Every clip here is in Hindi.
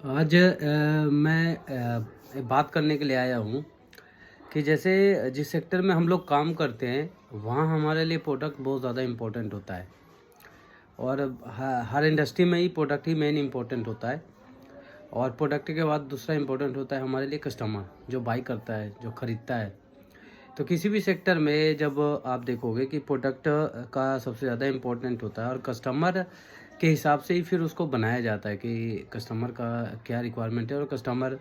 आज मैं बात करने के लिए आया हूँ कि जैसे जिस सेक्टर में हम लोग काम करते हैं वहाँ हमारे लिए प्रोडक्ट बहुत ज़्यादा इम्पोर्टेंट होता है। और हर इंडस्ट्री में ही प्रोडक्ट ही मेन इम्पोर्टेंट होता है। और प्रोडक्ट के बाद दूसरा इम्पोर्टेंट होता है हमारे लिए कस्टमर, जो बाई करता है, जो ख़रीदता है। तो किसी भी सेक्टर में जब आप देखोगे कि प्रोडक्ट का सबसे ज़्यादा इम्पोर्टेंट होता है और कस्टमर के हिसाब से ही फिर उसको बनाया जाता है कि कस्टमर का क्या रिक्वायरमेंट है और कस्टमर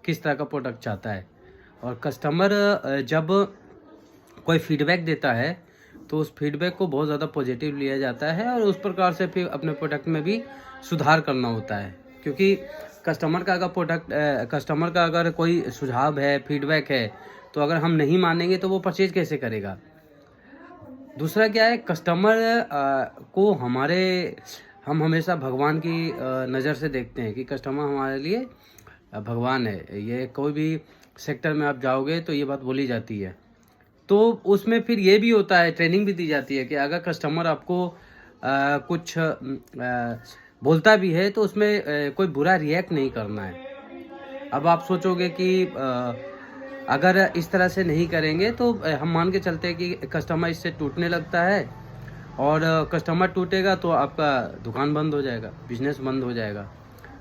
किस तरह का प्रोडक्ट चाहता है। और कस्टमर जब कोई फीडबैक देता है तो उस फीडबैक को बहुत ज़्यादा पॉजिटिव लिया जाता है और उस प्रकार से फिर अपने प्रोडक्ट में भी सुधार करना होता है। क्योंकि कस्टमर का अगर कोई सुझाव है, फीडबैक है, तो अगर हम नहीं मानेंगे तो वो परचेज कैसे करेगा। दूसरा क्या है, कस्टमर को हम हमेशा भगवान की नज़र से देखते हैं कि कस्टमर हमारे लिए भगवान है। ये कोई भी सेक्टर में आप जाओगे तो ये बात बोली जाती है। तो उसमें फिर ये भी होता है, ट्रेनिंग भी दी जाती है कि अगर कस्टमर आपको कुछ बोलता भी है तो उसमें कोई बुरा रिएक्ट नहीं करना है। अब आप सोचोगे कि अगर इस तरह से नहीं करेंगे तो हम मान के चलते हैं कि कस्टमर इससे टूटने लगता है और कस्टमर टूटेगा तो आपका दुकान बंद हो जाएगा, बिजनेस बंद हो जाएगा।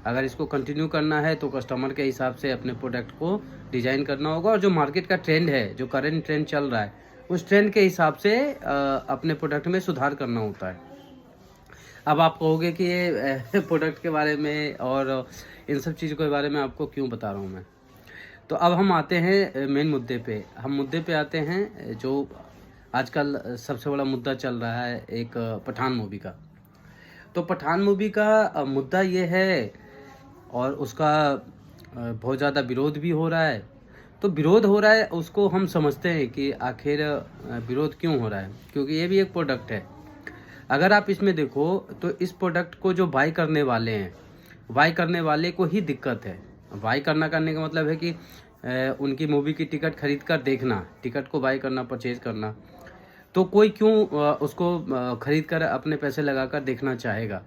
अगर इसको कंटिन्यू करना है तो कस्टमर के हिसाब से अपने प्रोडक्ट को डिज़ाइन करना होगा और जो मार्केट का ट्रेंड है, जो करंट ट्रेंड चल रहा है, उस ट्रेंड के हिसाब से अपने प्रोडक्ट में सुधार करना होता है। अब आप कहोगे कि ये प्रोडक्ट के बारे में और इन सब चीज़ों के बारे में आपको क्यों बता रहा हूँ मैं। तो अब हम आते हैं मेन मुद्दे पे। हम मुद्दे पे आते हैं जो आजकल सबसे बड़ा मुद्दा चल रहा है, एक पठान मूवी का। तो पठान मूवी का मुद्दा ये है और उसका बहुत ज़्यादा विरोध भी हो रहा है। तो विरोध हो रहा है उसको हम समझते हैं कि आखिर विरोध क्यों हो रहा है, क्योंकि ये भी एक प्रोडक्ट है। अगर आप इसमें देखो तो इस प्रोडक्ट को जो बाई करने वाले हैं, बाई करने वाले को ही दिक्कत है। बाई करने का मतलब है कि उनकी मूवी की टिकट खरीद कर देखना, टिकट को बाई करना, परचेज करना। तो कोई क्यों उसको खरीद कर अपने पैसे लगाकर देखना चाहेगा।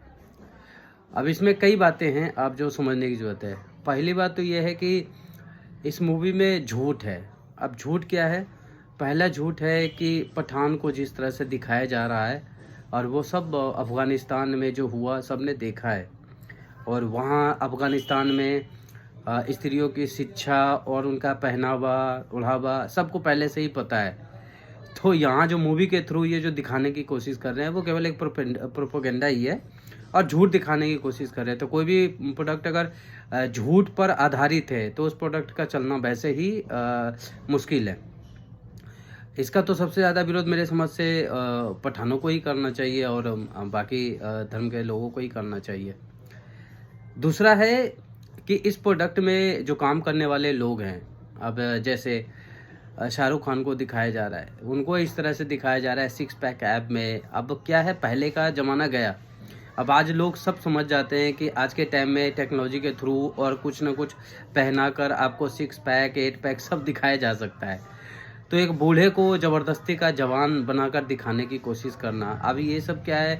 अब इसमें कई बातें हैं आप जो समझने की ज़रूरत है। पहली बात तो ये है कि इस मूवी में झूठ है। अब झूठ क्या है? पहला झूठ है कि पठान को जिस तरह से दिखाया जा रहा है और वो सब अफ़गानिस्तान में जो हुआ सबने देखा है। और वहाँ अफ़गानिस्तान में स्त्रियों की शिक्षा और उनका पहनावा, ओढ़ावा सबको पहले से ही पता है। तो यहाँ जो मूवी के थ्रू ये जो दिखाने की कोशिश कर रहे हैं वो केवल एक प्रोपेगेंडा ही है और झूठ दिखाने की कोशिश कर रहे हैं। तो कोई भी प्रोडक्ट अगर झूठ पर आधारित है तो उस प्रोडक्ट का चलना वैसे ही मुश्किल है। इसका तो सबसे ज़्यादा विरोध मेरे समझ से पठानों को ही करना चाहिए और बाकी धर्म के लोगों को ही करना चाहिए। दूसरा है कि इस प्रोडक्ट में जो काम करने वाले लोग हैं, अब जैसे शाहरुख खान को दिखाया जा रहा है, उनको इस तरह से दिखाया जा रहा है सिक्स पैक ऐप में। अब क्या है, पहले का ज़माना गया। अब आज लोग सब समझ जाते हैं कि आज के टाइम में टेक्नोलॉजी के थ्रू और कुछ ना कुछ पहना कर आपको सिक्स पैक, एट पैक सब दिखाया जा सकता है। तो एक बूढ़े को ज़बरदस्ती का जवान बनाकर दिखाने की कोशिश करना, अब ये सब क्या है,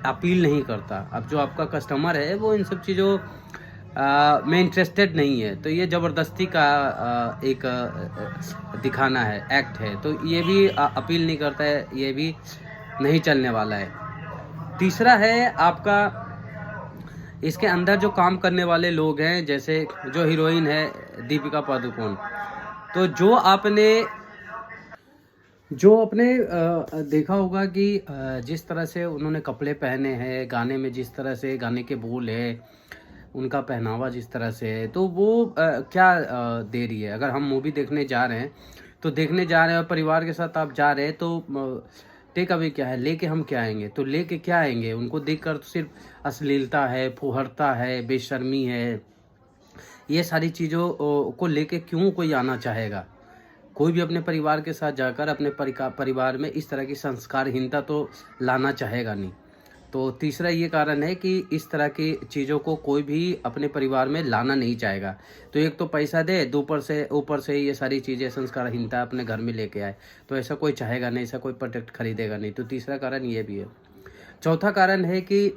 अपील नहीं करता। अब जो आपका कस्टमर है वो इन सब चीज़ों में इंटरेस्टेड नहीं है। तो ये ज़बरदस्ती का एक दिखाना है, एक्ट है। तो ये भी अपील नहीं करता है, ये भी नहीं चलने वाला है। तीसरा है आपका, इसके अंदर जो काम करने वाले लोग हैं, जैसे जो हीरोइन है दीपिका पादुकोण, तो जो आपने देखा होगा कि जिस तरह से उन्होंने कपड़े पहने हैं, गाने में जिस तरह से गाने के बोल है, उनका पहनावा जिस तरह से है, तो वो क्या दे रही है। अगर हम मूवी देखने जा रहे हैं तो देखने जा रहे हैं और परिवार के साथ आप जा रहे हैं तो टेक अवे क्या है, लेके हम क्या आएंगे, तो लेके क्या आएंगे, उनको देखकर तो सिर्फ अश्लीलता है, फुहरता है, बेशर्मी है। ये सारी चीज़ों को लेके क्यों कोई आना चाहेगा। कोई भी अपने परिवार के साथ जाकर अपने परिवार में इस तरह की संस्कारहीनता तो लाना चाहेगा नहीं। तो तीसरा ये कारण है कि इस तरह की चीज़ों को कोई भी अपने परिवार में लाना नहीं चाहेगा। तो एक तो पैसा दे, दो ऊपर से ये सारी चीज़ें संस्कारहीनता अपने घर में लेके आए, तो ऐसा कोई चाहेगा नहीं, ऐसा कोई प्रोडक्ट खरीदेगा नहीं। तो तीसरा कारण ये भी है। चौथा कारण है कि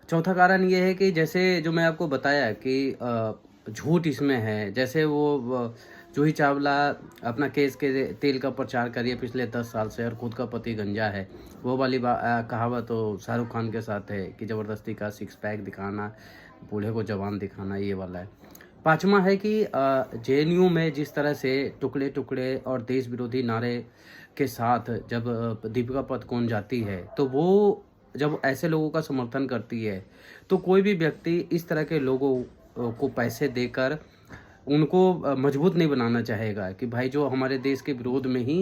चौथा कारण ये है कि जैसे जो मैं आपको बताया कि झूठ इसमें है। जैसे वो जूही चावला अपना केस के तेल का प्रचार कर रही है पिछले 10 साल से और खुद का पति गंजा है। वो वाली कहावत तो शाहरुख खान के साथ है कि ज़बरदस्ती का सिक्स पैक दिखाना, बूढ़े को जवान दिखाना, ये वाला है। पाँचवा है कि जेएनयू में जिस तरह से टुकड़े टुकड़े और देश विरोधी नारे के साथ जब दीपिका पादुकोण जाती है, तो वो जब ऐसे लोगों का समर्थन करती है, तो कोई भी व्यक्ति इस तरह के लोगों को पैसे देकर उनको मजबूत नहीं बनाना चाहेगा कि भाई जो हमारे देश के विरोध में ही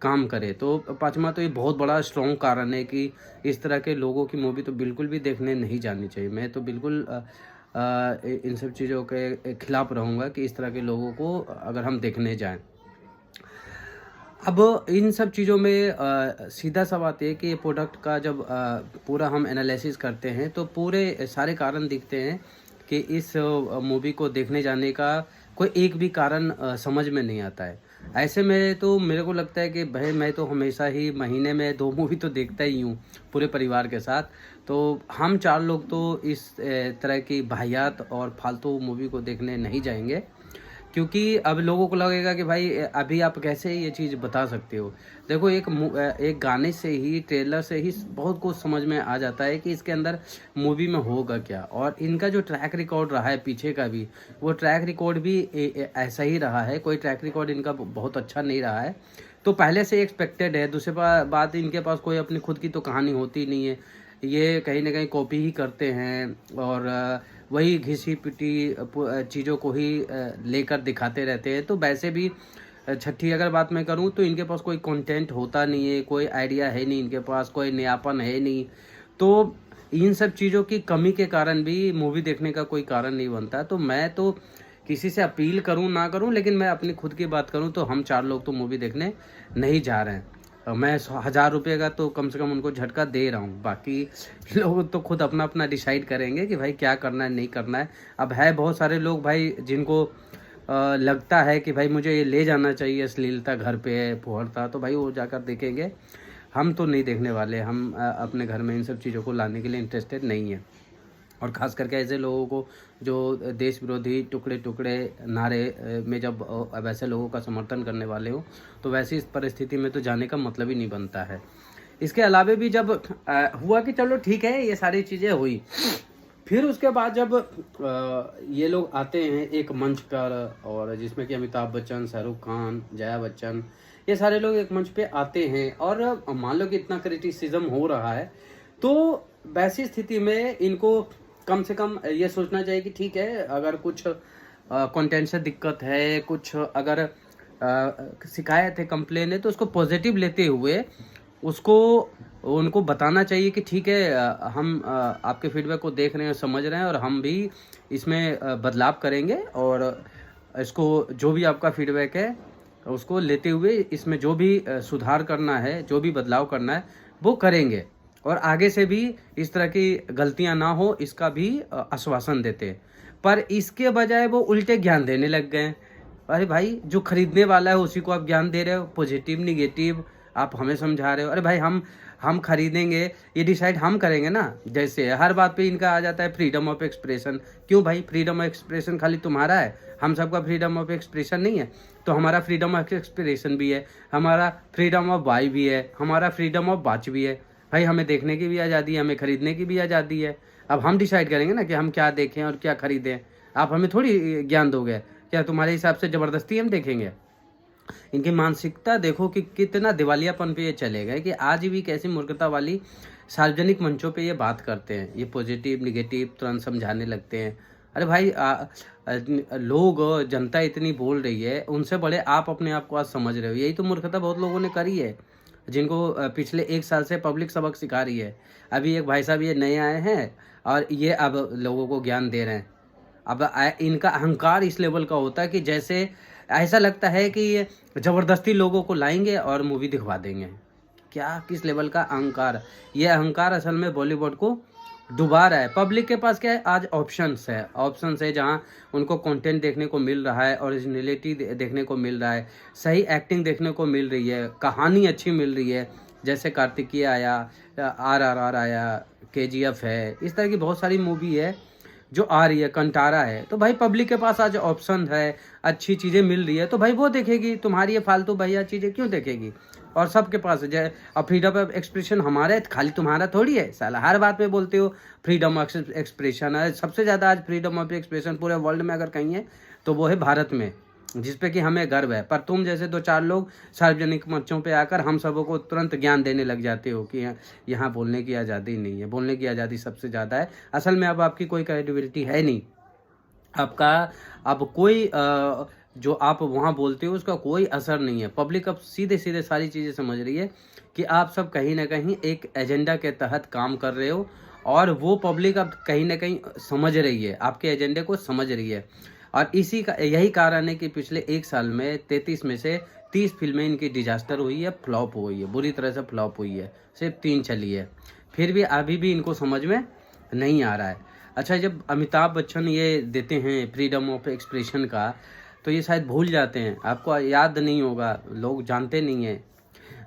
काम करे। तो पाँचवा तो ये बहुत बड़ा स्ट्रॉन्ग कारण है कि इस तरह के लोगों की मूवी तो बिल्कुल भी देखने नहीं जानी चाहिए। मैं तो बिल्कुल इन सब चीज़ों के खिलाफ रहूँगा कि इस तरह के लोगों को अगर हम देखने जाएं। अब इन सब चीज़ों में सीधा सा बात है कि ये प्रोडक्ट का जब पूरा हम एनालिसिस करते हैं तो पूरे सारे कारण दिखते हैं कि इस मूवी को देखने जाने का कोई एक भी कारण समझ में नहीं आता है। ऐसे में तो मेरे को लगता है कि भाई मैं तो हमेशा ही महीने में 2 मूवी तो देखता ही हूँ पूरे परिवार के साथ। तो हम 4 लोग तो इस तरह की वाहियात और फालतू मूवी को देखने नहीं जाएंगे, क्योंकि अब लोगों को लगेगा कि भाई अभी आप कैसे ये चीज़ बता सकते हो। देखो एक गाने से ही, ट्रेलर से ही बहुत कुछ समझ में आ जाता है कि इसके अंदर मूवी में होगा क्या। और इनका जो ट्रैक रिकॉर्ड रहा है पीछे का भी, वो ट्रैक रिकॉर्ड भी ऐसा ही रहा है। कोई ट्रैक रिकॉर्ड इनका बहुत अच्छा नहीं रहा है, तो पहले से एक्सपेक्टेड है। दूसरी बात, इनके पास कोई अपनी खुद की तो कहानी होती नहीं है, ये कहीं ना कहीं कॉपी ही करते हैं और वही घिसी पिटी चीज़ों को ही लेकर दिखाते रहते हैं। तो वैसे भी छठी अगर बात मैं करूं तो इनके पास कोई कंटेंट होता नहीं है, कोई आइडिया है नहीं इनके पास, कोई नयापन है नहीं। तो इन सब चीज़ों की कमी के कारण भी मूवी देखने का कोई कारण नहीं बनता। तो मैं तो किसी से अपील करूं ना करूं, लेकिन मैं अपनी खुद की बात करूं तो हम 4 लोग तो मूवी देखने नहीं जा रहे हैं। मैं 1000 रुपये का तो कम से कम उनको झटका दे रहा हूँ। बाकी लोग तो खुद अपना अपना डिसाइड करेंगे कि भाई क्या करना है नहीं करना है। अब है बहुत सारे लोग भाई जिनको लगता है कि भाई मुझे ये ले जाना चाहिए, अश्लीलता घर पे है, फुहड़ता, तो भाई वो जाकर देखेंगे। हम तो नहीं देखने वाले। हम अपने घर में इन सब चीज़ों को लाने के लिए इंटरेस्टेड नहीं है। और ख़ास करके ऐसे लोगों को जो देश विरोधी टुकड़े टुकड़े नारे में जब वैसे लोगों का समर्थन करने वाले हो, तो वैसी इस परिस्थिति में तो जाने का मतलब ही नहीं बनता है। इसके अलावा भी जब हुआ कि चलो ठीक है ये सारी चीज़ें हुई, फिर उसके बाद जब ये लोग आते हैं एक मंच पर, और जिसमें कि अमिताभ बच्चन, शाहरुख खान, जया बच्चन, ये सारे लोग एक मंच पे आते हैं और मान लो कि इतना क्रिटिसिज्म हो रहा है, तो वैसी स्थिति में इनको कम से कम ये सोचना चाहिए कि ठीक है, अगर कुछ कंटेंट से दिक्कत है, कुछ अगर शिकायत है, कंप्लेन है, तो उसको पॉजिटिव लेते हुए उसको उनको बताना चाहिए कि ठीक है, हम आपके फीडबैक को देख रहे हैं, समझ रहे हैं, और हम भी इसमें बदलाव करेंगे, और इसको जो भी आपका फीडबैक है उसको लेते हुए इसमें जो भी सुधार करना है, जो भी बदलाव करना है वो करेंगे, और आगे से भी इस तरह की गलतियां ना हो इसका भी आश्वासन देते हैं। पर इसके बजाय वो उल्टे ज्ञान देने लग गए। अरे भाई, जो खरीदने वाला है उसी को आप ज्ञान दे रहे हो, पॉजिटिव निगेटिव आप हमें समझा रहे हो। अरे भाई, हम खरीदेंगे, ये डिसाइड हम करेंगे ना। जैसे हर बात पे इनका आ जाता है फ्रीडम ऑफ एक्सप्रेशन। क्यों भाई, फ्रीडम ऑफ एक्सप्रेशन खाली तुम्हारा है? हम सबका फ्रीडम ऑफ एक्सप्रेशन नहीं है? तो हमारा फ्रीडम ऑफ एक्सप्रेशन भी है, हमारा फ्रीडम ऑफ बाई भी है, हमारा फ्रीडम ऑफ वाच भी है। भाई, हमें देखने की भी आज़ादी है, हमें खरीदने की भी आज़ादी है। अब हम डिसाइड करेंगे ना कि हम क्या देखें और क्या खरीदें। आप हमें थोड़ी ज्ञान दोगे। क्या तुम्हारे हिसाब से ज़बरदस्ती हम देखेंगे? इनकी मानसिकता देखो कि कितना दिवालियापन पे ये चले गए कि आज भी कैसी मूर्खता वाली सार्वजनिक मंचों पे ये बात करते हैं। ये पॉजिटिव निगेटिव तुरंत समझाने लगते हैं। अरे भाई, लोग, जनता इतनी बोल रही है, उनसे बड़े आप अपने आप को आज समझ रहे हो। यही तो मूर्खता बहुत लोगों ने करी है, जिनको पिछले 1 साल से पब्लिक सबक सिखा रही है। अभी एक भाई साहब ये नए आए हैं और ये अब लोगों को ज्ञान दे रहे हैं। अब इनका अहंकार इस लेवल का होता है कि जैसे ऐसा लगता है कि ये ज़बरदस्ती लोगों को लाएंगे और मूवी दिखवा देंगे। क्या, किस लेवल का अहंकार! ये अहंकार असल में बॉलीवुड को डुबा रहा है। पब्लिक के पास क्या है, आज ऑप्शंस है जहां उनको कंटेंट देखने को मिल रहा है, ओरिजिनलिटी देखने को मिल रहा है, सही एक्टिंग देखने को मिल रही है, कहानी अच्छी मिल रही है। जैसे कार्तिकीय आया, RRR आया, KGF है, इस तरह की बहुत सारी मूवी है जो आ रही है, कंटारा है। तो भाई पब्लिक के पास आज ऑप्शन है, अच्छी चीज़ें मिल रही है, तो भाई वो देखेगी, तुम्हारी ये फालतू भैया चीज़ें क्यों देखेगी। और सबके पास है। अब फ्रीडम ऑफ एक्सप्रेशन हमारा है, खाली तुम्हारा थोड़ी है साला। हर बात में बोलते हो फ्रीडम ऑफ एक्सप्रेशन है। सबसे ज़्यादा आज फ्रीडम ऑफ एक्सप्रेशन पूरे वर्ल्ड में अगर कहीं है तो वो है भारत में, जिस पे कि हमें गर्व है। पर तुम जैसे 2-4 लोग सार्वजनिक मंचों पे आकर हम सबों को तुरंत ज्ञान देने लग जाते हो कि यहाँ बोलने की आज़ादी नहीं है। बोलने की आज़ादी सबसे ज़्यादा है। असल में अब आपकी कोई क्रेडिबिलिटी है नहीं, आपका अब कोई जो आप वहाँ बोलते हो उसका कोई असर नहीं है। पब्लिक अब सीधे सीधे सारी चीज़ें समझ रही है कि आप सब कहीं ना कहीं एक एजेंडा के तहत काम कर रहे हो, और वो पब्लिक अब कहीं ना कहीं समझ रही है, आपके एजेंडे को समझ रही है। और इसी का यही कारण है कि पिछले 1 साल में 33 में से 30 फिल्में इनकी डिजास्टर हुई है, फ्लॉप हुई है, बुरी तरह से फ्लॉप हुई है, सिर्फ 3 चली है। फिर भी अभी भी इनको समझ में नहीं आ रहा है। अच्छा, जब अमिताभ बच्चन ये देते हैं फ्रीडम ऑफ एक्सप्रेशन का, तो ये शायद भूल जाते हैं, आपको याद नहीं होगा, लोग जानते नहीं हैं।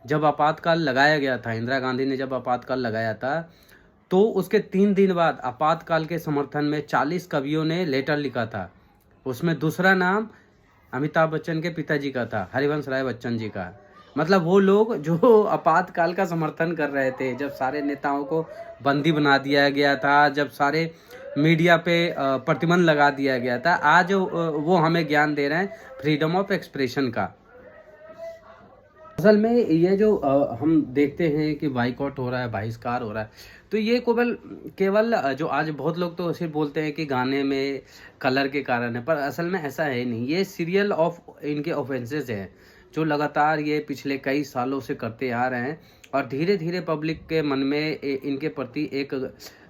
जब आपातकाल लगाया गया था, इंदिरा गांधी ने जब आपातकाल लगाया था, तो उसके 3 दिन बाद आपातकाल के समर्थन में 40 कवियों ने लेटर लिखा था। उसमें दूसरा नाम अमिताभ बच्चन के पिताजी का था, हरिवंश राय बच्चन जी का। मतलब वो लोग जो आपातकाल का समर्थन कर रहे थे, जब सारे नेताओं को बंदी बना दिया गया था, जब सारे मीडिया पे प्रतिबंध लगा दिया गया था, आज वो हमें ज्ञान दे रहे हैं फ्रीडम ऑफ एक्सप्रेशन का। असल में ये जो हम देखते हैं कि बाइकआउट हो रहा है, बहिष्कार हो रहा है, तो ये केवल केवल जो आज बहुत लोग तो सिर्फ बोलते हैं कि गाने में कलर के कारण है, पर असल में ऐसा है नहीं। ये सीरियल ऑफ इनके ऑफेंसेस हैं जो लगातार ये पिछले कई सालों से करते आ रहे हैं, और धीरे धीरे पब्लिक के मन में इनके प्रति एक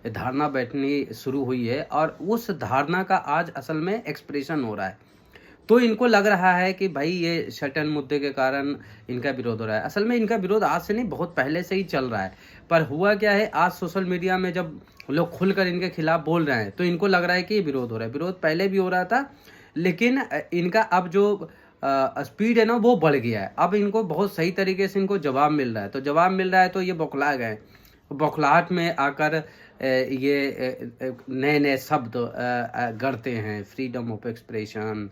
धारणा बैठनी शुरू हुई है, और उस धारणा का आज असल में एक्सप्रेशन हो रहा है। तो इनको लग रहा है कि भाई ये सर्टेन मुद्दे के कारण इनका विरोध हो रहा है। असल में इनका विरोध आज से नहीं, बहुत पहले से ही चल रहा है। पर हुआ क्या है, आज सोशल मीडिया में जब लोग खुलकर इनके खिलाफ बोल रहे हैं, तो इनको लग रहा है कि ये विरोध हो रहा है। विरोध पहले भी हो रहा था, लेकिन इनका अब जो स्पीड है ना, वो बढ़ गया है। अब इनको बहुत सही तरीके से इनको जवाब मिल रहा है, तो जवाब मिल रहा है तो ये बौखला गए। बौखलाहट में आकर ये नए नए शब्द गढ़ते हैं, freedom of expression,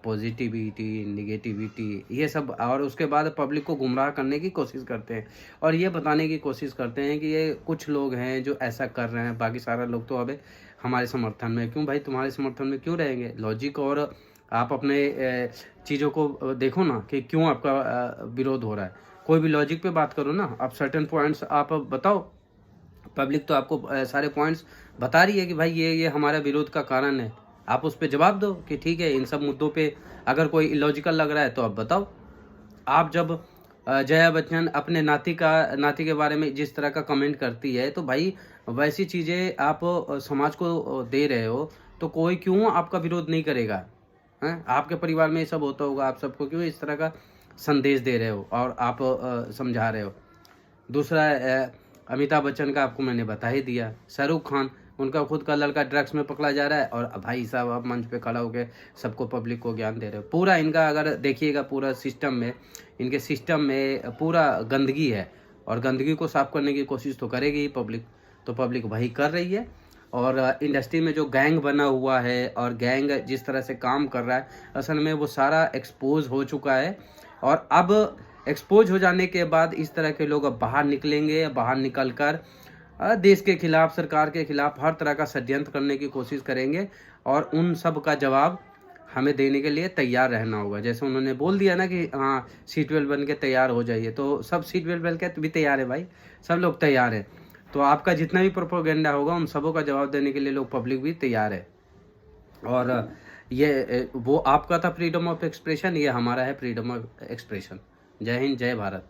positivity, negativity, ये सब, और उसके बाद पब्लिक को गुमराह करने की कोशिश करते हैं, और ये बताने की कोशिश करते हैं कि ये कुछ लोग हैं जो ऐसा कर रहे हैं, बाकी सारा लोग तो अब हमारे समर्थन में। क्यों भाई, तुम्हारे समर्थन में क्यों रहेंगे? लॉजिक और आप अपने चीज़ों को देखो ना कि क्यों आपका विरोध हो रहा है। कोई भी लॉजिक पे बात करो ना, आप सर्टेन पॉइंट्स आप बताओ। पब्लिक तो आपको सारे पॉइंट्स बता रही है कि भाई ये हमारा विरोध का कारण है। आप उस पर जवाब दो कि ठीक है, इन सब मुद्दों पे अगर कोई इलॉजिकल लग रहा है तो आप बताओ। आप जब जया बच्चन अपने नाती के बारे में जिस तरह का कमेंट करती है, तो भाई वैसी चीज़ें आप समाज को दे रहे हो, तो कोई क्यों आपका विरोध नहीं करेगा? हैं, आपके परिवार में ये सब होता होगा, आप सबको क्यों इस तरह का संदेश दे रहे हो और आप समझा रहे हो? दूसरा अमिताभ बच्चन का आपको मैंने बता ही दिया। शाहरुख खान, उनका खुद का लड़का ड्रग्स में पकड़ा जा रहा है, और भाई साहब आप मंच पे खड़ा होकर सबको, पब्लिक को ज्ञान दे रहे हो। पूरा इनका अगर देखिएगा, पूरा सिस्टम में, इनके सिस्टम में पूरा गंदगी है, और गंदगी को साफ करने की कोशिश तो करेगी ही पब्लिक, तो पब्लिक वही कर रही है। और इंडस्ट्री में जो गैंग बना हुआ है और गैंग जिस तरह से काम कर रहा है, असल में वो सारा एक्सपोज हो चुका है। और अब एक्सपोज हो जाने के बाद इस तरह के लोग अब बाहर निकलेंगे, बाहर निकल कर देश के खिलाफ, सरकार के खिलाफ हर तरह का षड्यंत्र करने की कोशिश करेंगे, और उन सब का जवाब हमें देने के लिए तैयार रहना होगा। जैसे उन्होंने बोल दिया ना कि हाँ सीट बेल्ट बन के तैयार हो जाइए, तो सब सीट बेल्ट बन के भी तैयार है भाई, सब लोग तैयार है। तो आपका जितना भी प्रोपेगेंडा होगा, उन सबों का जवाब देने के लिए लोग, पब्लिक भी तैयार है। और ये वो आपका था फ्रीडम ऑफ एक्सप्रेशन, ये हमारा है फ्रीडम ऑफ एक्सप्रेशन। जय हिंद, जय भारत।